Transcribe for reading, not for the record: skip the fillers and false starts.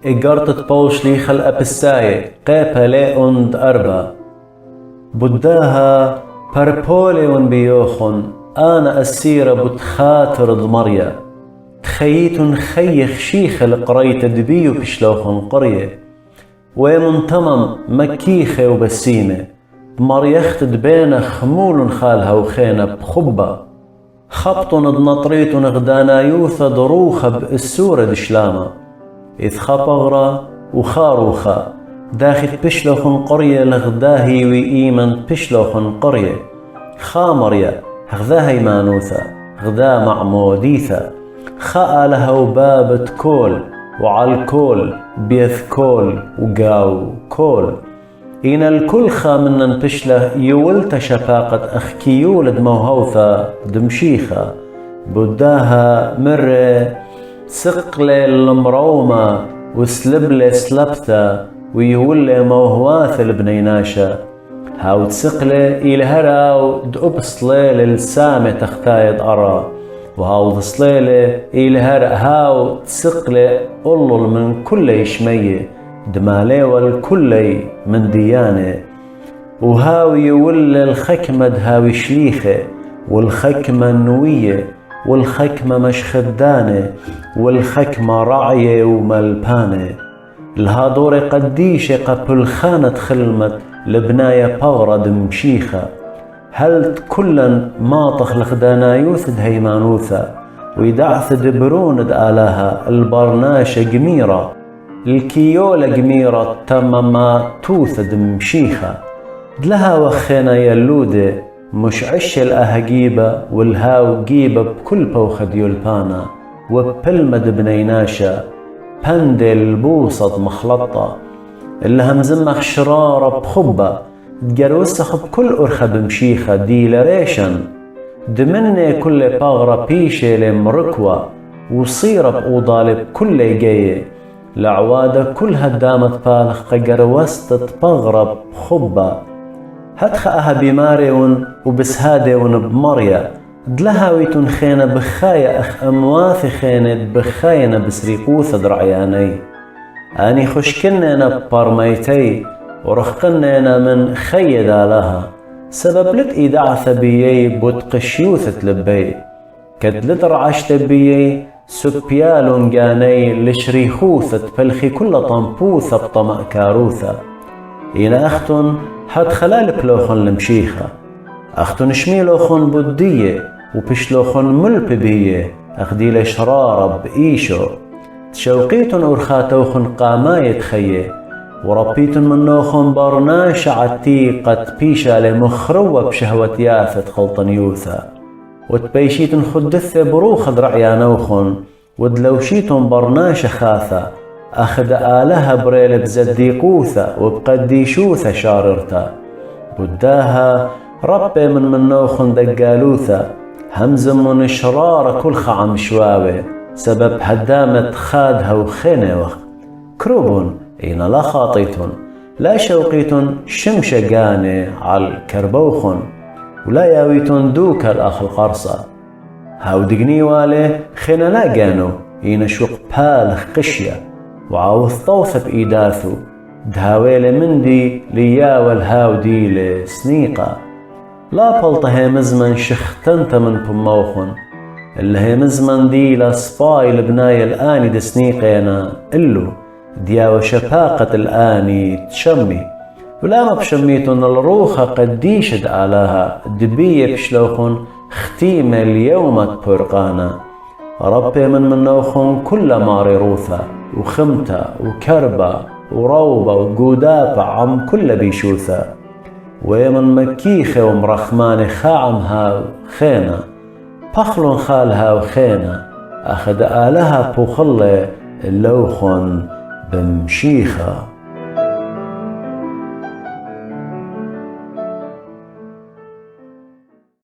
إجارة بوشلي خلق بستاية قيبها ليوند أربا بداها بربوليون بيوخن أنا أسيرة بتخاطر ضمريا تخييتن خيخ شيخ القرية دبيو بشلوخن قرية ومنتمم مكيخة وبسيمة بمريخت دبينة خمول خالها وخينة بخبة خبطن دنطريتن غدانا يوثا ضروخة بأسورة دشلامة إذ خبغرة وخاروخة داخل بشلوخن قرية لغداهي وإيمن بشلوخن قرية خامريا غداهي مانوثة غدا معموديثة خاء لها وبابت كول وعالكول بيث كول وقاو كول إن الكل خامنا بشله يولت شفاقة أخكيولد موهوثة دمشيخة بداها مرة سقلة المرومة وسلبلة سلبثة ويولي موهواث البنيناشة هاو تسقلة إلهراو دقبصلة للسامة تختايد أرى وهاو تصليلة إلهر هاو تسقلة أولل من كل يشمية دمالي والكل من ديانة وهاو يولي الخكمة هاوي شليخة والخكمة النوية والخكمة مش خدانة والخكمة رعية وملبانة الهادور قديشة قبل خانة خلمت لبناية بغرة دمشيخة هل كلا ما تخلق دانايوث هيمانوثة ويدعث دبرون آلها البرناشة جميرة الكيولة جميرة تمما توث دمشيخة دلها وخينا يلودة مش عش الأهجيبة والهاو جيبة بكل بوخد يلبانا وبلمد بنيناشة بندل بوصد مخلطة اللي همزمخ شرارة بخبة تجروسخ بكل أرخة بمشيخة ديلريشن دمني كل باغرة بيشة لمركوة وصيرة بأوضالي بكل جاية لعوادة كلها دامت بالخ قجروست باغرة بخبة هتخأها بماريون وبسهاديون بمريا دلهاويتون خينة بخاية أخ أمواثي خينة بخاينة بسريقوث درعياني أني خشكننا ببارميتي ورخقننا من خيد لها سبب لت إيداعث بيي بوتقشيوثة لبي كد لترعشت بيي سبيالون جاني لشريخوثة بلخي كل طنبوثة بطمأ كاروثة إنا أختن حد خلال بلوخن لمشيخة أختن شميلوخن بدية وبشلوخن ملب بيه أخدي لشرارة بإيشو تشوقيتن أرخاتوخن قاماية خيه وربيتن منوخن برناش عتيقة بيشا لمخروة بشهوة ياثة خلطن يوثا وتبيشيتن خدثة بروخ درعيانوخن ودلوشيتن برناش خاثة أخد آلها بريل بزديقوثة وبقديشوثة شاررتا بداها ربي من منوخن دقالوثة همز من شرارة كل خعم شواوي سبب هدامة خادها وخينة وخ كروبون إن لا خاطيتن لا شوقيتن شمشة قاني على كربوخن ولا ياويتن دوك الأخ القرصة هاو دقني والي خينا لا قانو إن شوق بالخ قشية وعاوث طوث بإيداثو دهاويل مندي ليا والهاو ديلي سنيقة لا بلطه مزمن شختنت من بموخن اللي هي مزمن دي لصفاي لبناي الآني دسنيقينا إلو دياو شفاقة الآني تشمي ولا ما بشميتن الروخة قديشد آلاها دبية بشلوخن ختيمة اليوم برقانا ربي من منوخن كل ماري روثة وخمتة وكربة وروبة وقودابة عم كل بيشوثة ومن مكيخة ومرخماني خاعمها خينة بخلون خالها وخينة أخد آلها بوخلة اللوخن بمشيخة.